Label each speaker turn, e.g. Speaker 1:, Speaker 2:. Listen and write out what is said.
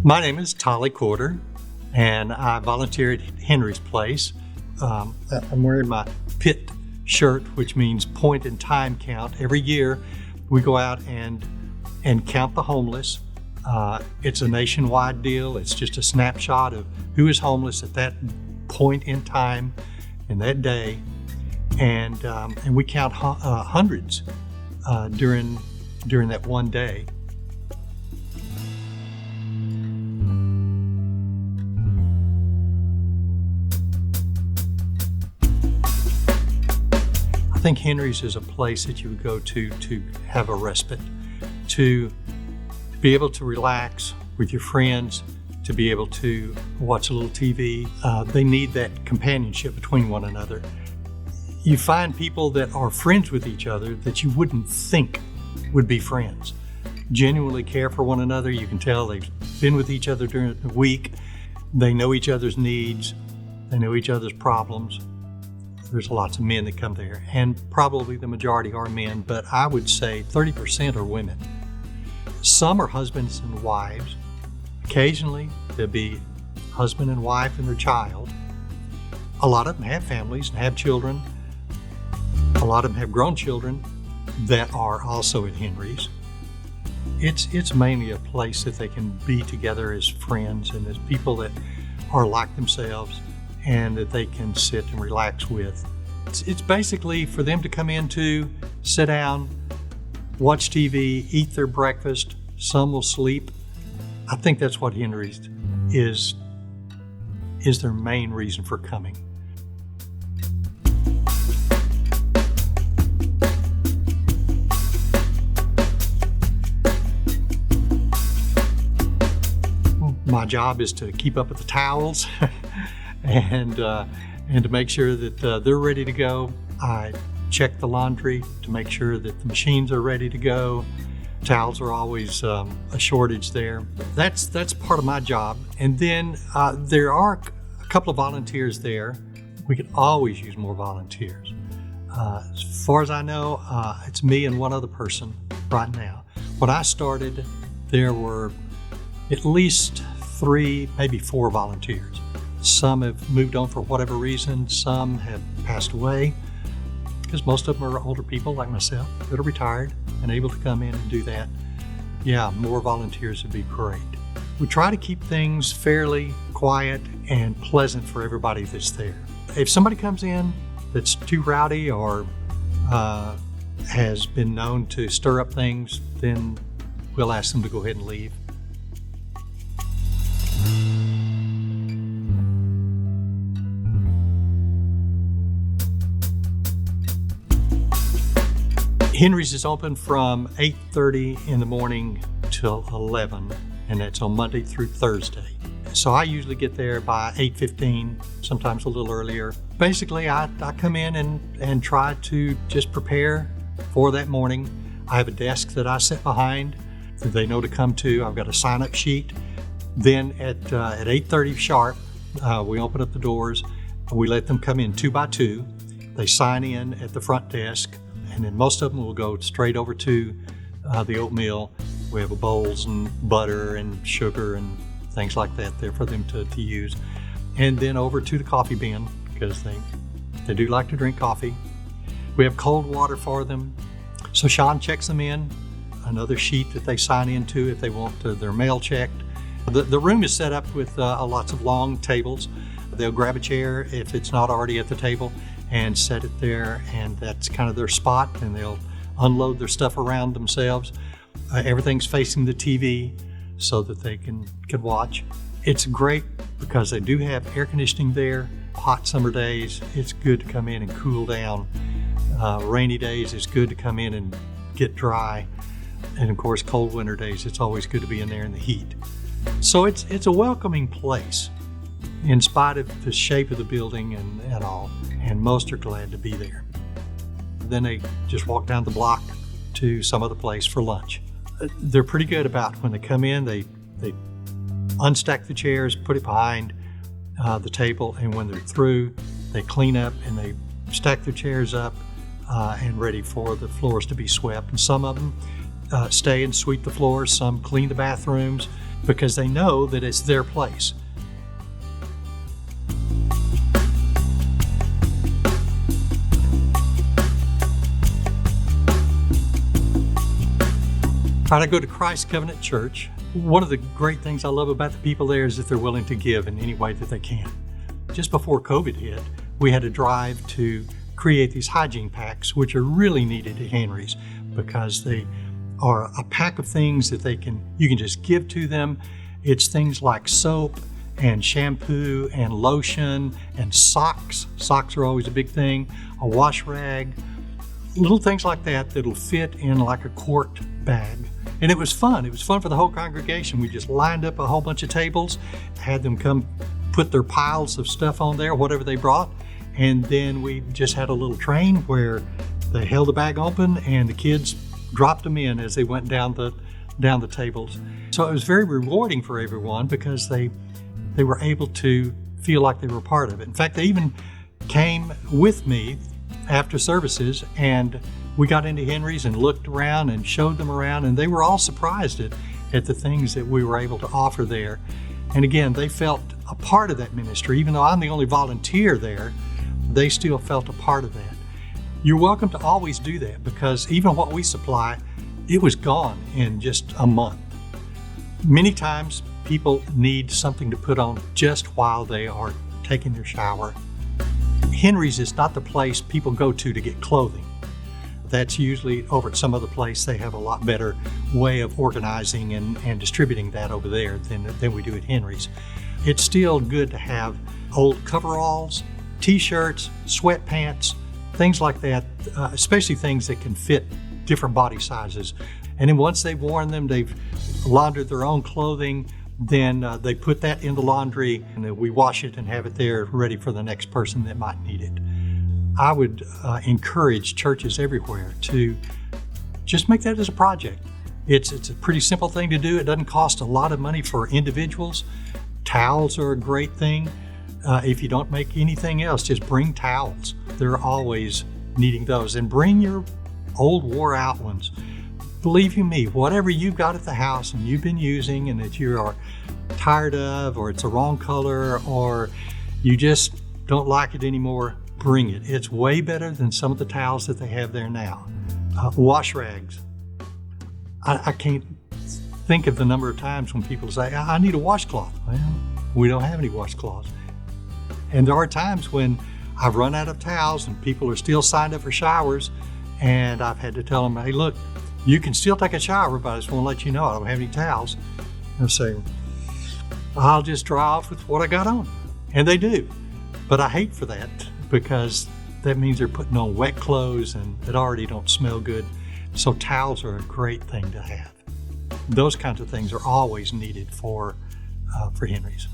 Speaker 1: My name is Tollie Corder, and I volunteer at Henry's Place. I'm wearing my PIT shirt, which means point in time count. Every year we go out and count the homeless. It's a nationwide deal. It's just a snapshot of who is homeless at that point in time in that day, and we count hundreds during that one day. I think Henry's is a place that you would go to have a respite, to be able to relax with your friends, to be able to watch a little TV. They need that companionship between one another. You find people that are friends with each other that you wouldn't think would be friends. Genuinely care for one another. You can tell they've been with each other during the week. They know each other's needs. They know each other's problems. There's lots of men that come there, and probably the majority are men, but I would say 30% are women. Some are husbands and wives. Occasionally, there'll be husband and wife and their child. A lot of them have families and have children. A lot of them have grown children that are also at Henry's. It's mainly a place that they can be together as friends and as people that are like themselves, and that they can sit and relax with. It's basically for them to come into, sit down, watch TV, eat their breakfast. Some will sleep. I think that's what Henry's is their main reason for coming. My job is to keep up with the towels and to make sure that they're ready to go. I check the laundry to make sure that the machines are ready to go. Towels are always a shortage there. That's part of my job. And then there are a couple of volunteers there. We could always use more volunteers. As far as I know, it's me and one other person right now. When I started, there were at least 3, maybe 4 volunteers. Some have moved on for whatever reason. Some have passed away, because most of them are older people like myself that are retired and able to come in and do that. Yeah, more volunteers would be great. We try to keep things fairly quiet and pleasant for everybody that's there. If somebody comes in that's too rowdy or has been known to stir up things, then we'll ask them to go ahead and leave. Henry's is open from 8:30 in the morning till 11, and that's on Monday through Thursday. So I usually get there by 8:15, sometimes a little earlier. Basically, I come in and try to just prepare for that morning. I have a desk that I sit behind that they know to come to. I've got a sign-up sheet. Then at 8:30 sharp, we open up the doors. We let them come in 2 by 2. They sign in at the front desk. And then most of them will go straight over to the oatmeal. We have bowls and butter and sugar and things like that there for them to use. And then over to the coffee bin, because they do like to drink coffee. We have cold water for them. So Sean checks them in, another sheet that they sign into if they want their mail checked. The room is set up with lots of long tables. They'll grab a chair if it's not already at the table and set it there, and that's kind of their spot, and they'll unload their stuff around themselves. Everything's facing the TV so that they can watch. It's great because they do have air conditioning there. Hot summer days, it's good to come in and cool down. Rainy days, it's good to come in and get dry. And of course, cold winter days, it's always good to be in there in the heat. So it's a welcoming place in spite of the shape of the building and all. And most are glad to be there. Then they just walk down the block to some other place for lunch. They're pretty good about when they come in, they unstack the chairs, put it behind the table, and when they're through, they clean up and they stack their chairs up and ready for the floors to be swept. And some of them stay and sweep the floors, some clean the bathrooms, because they know that it's their place. All right, I go to Christ Covenant Church. One of the great things I love about the people there is that they're willing to give in any way that they can. Just before COVID hit, we had to drive to create these hygiene packs, which are really needed at Henry's because they are a pack of things that you can just give to them. It's things like soap and shampoo and lotion and socks. Socks are always a big thing. A wash rag, little things like that that'll fit in like a quart bag. And it was fun. It was fun for the whole congregation. We just lined up a whole bunch of tables, had them come put their piles of stuff on there, whatever they brought, and then we just had a little train where they held the bag open and the kids dropped them in as they went down the tables. So it was very rewarding for everyone because they were able to feel like they were part of it. In fact, they even came with me after services, and we got into Henry's and looked around and showed them around, and they were all surprised at the things that we were able to offer there. And again, they felt a part of that ministry. Even though I'm the only volunteer there, they still felt a part of that. You're welcome to always do that because even what we supply, it was gone in just a month. Many times people need something to put on just while they are taking their shower. Henry's is not the place people go to get clothing. That's usually over at some other place. They have a lot better way of organizing and distributing that over there than we do at Henry's. It's still good to have old coveralls, t-shirts, sweatpants, things like that, especially things that can fit different body sizes. And then once they've worn them, they've laundered their own clothing, then they put that in the laundry and then we wash it and have it there ready for the next person that might need it. I would encourage churches everywhere to just make that as a project. It's a pretty simple thing to do. It doesn't cost a lot of money for individuals. Towels are a great thing. If you don't make anything else, just bring towels. They're always needing those. And bring your old wore out ones. Believe you me, whatever you've got at the house and you've been using and that you are tired of, or it's the wrong color, or you just don't like it anymore, bring it. It's way better than some of the towels that they have there now. Wash rags. I can't think of the number of times when people say, I need a washcloth. Well, we don't have any washcloths. And there are times when I've run out of towels and people are still signed up for showers, and I've had to tell them, hey, look, you can still take a shower, but I just want to let you know I don't have any towels. And say, I'll just dry off with what I got on. And they do. But I hate for that because that means they're putting on wet clothes and that already don't smell good. So towels are a great thing to have. Those kinds of things are always needed for Henry's.